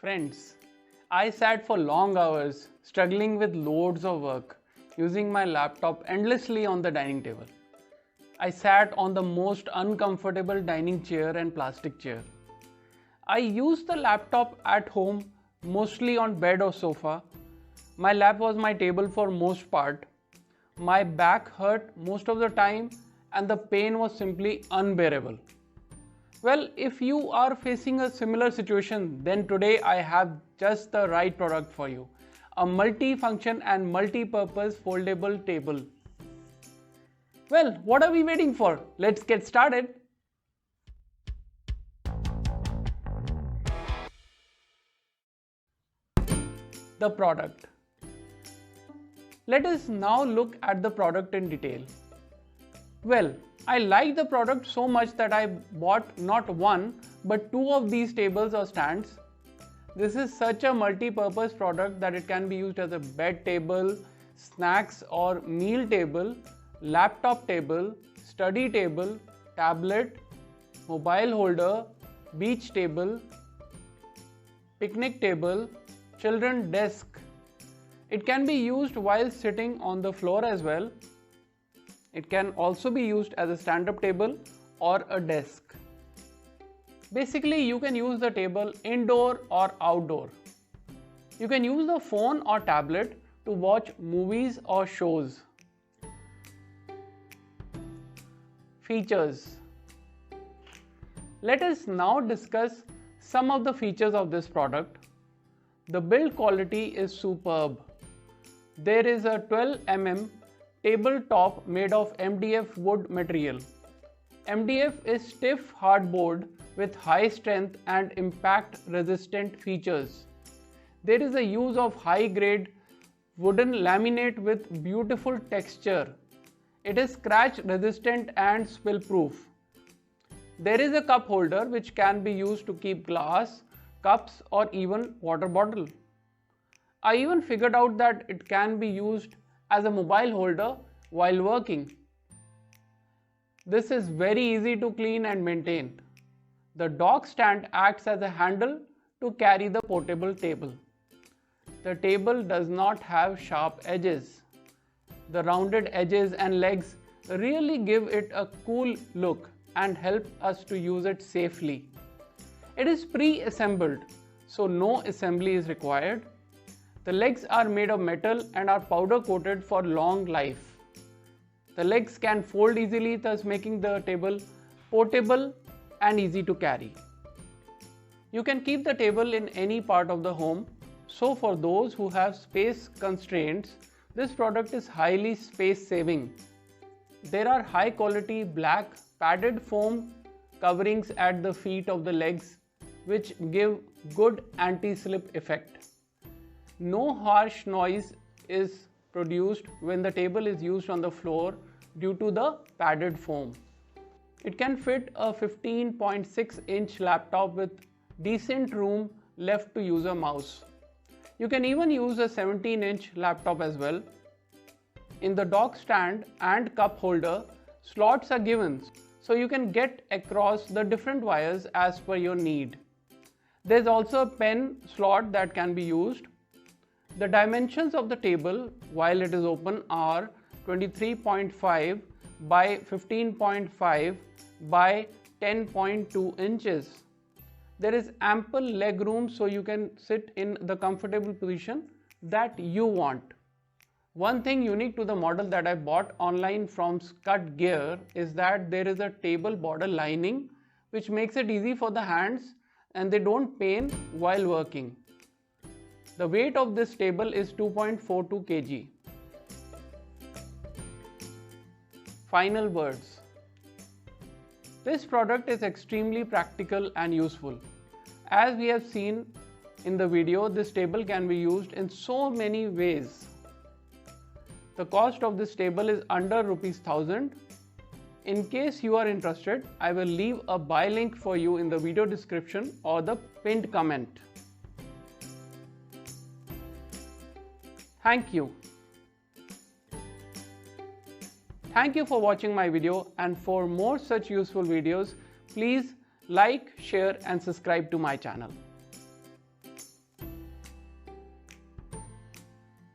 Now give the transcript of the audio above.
Friends, I sat for long hours struggling with loads of work, using my laptop endlessly on the dining table. I sat on the most uncomfortable dining chair and plastic chair. I used the laptop at home mostly on bed or sofa. My lap was my table for most part. My back hurt most of the time and the pain was simply unbearable. Well, if you are facing a similar situation, then today I have just the right product for you. A multi-function and multi-purpose foldable table. Well, what are we waiting for? Let's get started. The product. Let us now look at the product in detail. Well, I like the product so much that I bought not one but two of these tables or stands. This is such a multi-purpose product that it can be used as a bed table, snacks or meal table, laptop table, study table, tablet, mobile holder, beach table, picnic table, children desk. It can be used while sitting on the floor as well. It can also be used as a stand-up table or a desk. Basically, you can use the table indoor or outdoor. You can use the phone or tablet to watch movies or shows. Features. Let us now discuss some of the features of this product. The build quality is superb. There is a 12 mm tabletop made of MDF wood material. MDF is stiff hardboard with high strength and impact resistant features. There is a use of high grade wooden laminate with beautiful texture. It is scratch resistant and spill proof. There is a cup holder which can be used to keep glass, cups or even water bottle. I even figured out that it can be used as a mobile holder while working. This is very easy to clean and maintain. The dock stand acts as a handle to carry the portable table. The table does not have sharp edges. The rounded edges and legs really give it a cool look and help us to use it safely. It is pre-assembled, so no assembly is required. The legs are made of metal and are powder coated for long life. The legs can fold easily, thus making the table portable and easy to carry. You can keep the table in any part of the home. So for those who have space constraints, this product is highly space saving. There are high quality black padded foam coverings at the feet of the legs which give good anti-slip effect. No harsh noise is produced when the table is used on the floor due to the padded foam. It can fit a 15.6-inch laptop with decent room left to use a mouse. You can even use a 17-inch laptop as well. In the dock stand and cup holder, slots are given so you can get across the different wires as per your need. There's also a pen slot that can be used. The dimensions of the table while it is open are 23.5 by 15.5 by 10.2 inches. There is ample leg room so you can sit in the comfortable position that you want. One thing unique to the model that I bought online from Scud Gear is that there is a table border lining which makes it easy for the hands and they don't pain while working. The weight of this table is 2.42 kg. Final words. This product is extremely practical and useful. As we have seen in the video, this table can be used in so many ways. The cost of this table is under ₹1000. In case you are interested, I will leave a buy link for you in the video description or the pinned comment. Thank you. Thank you for watching my video, and for more such useful videos, please like, share and subscribe to my channel.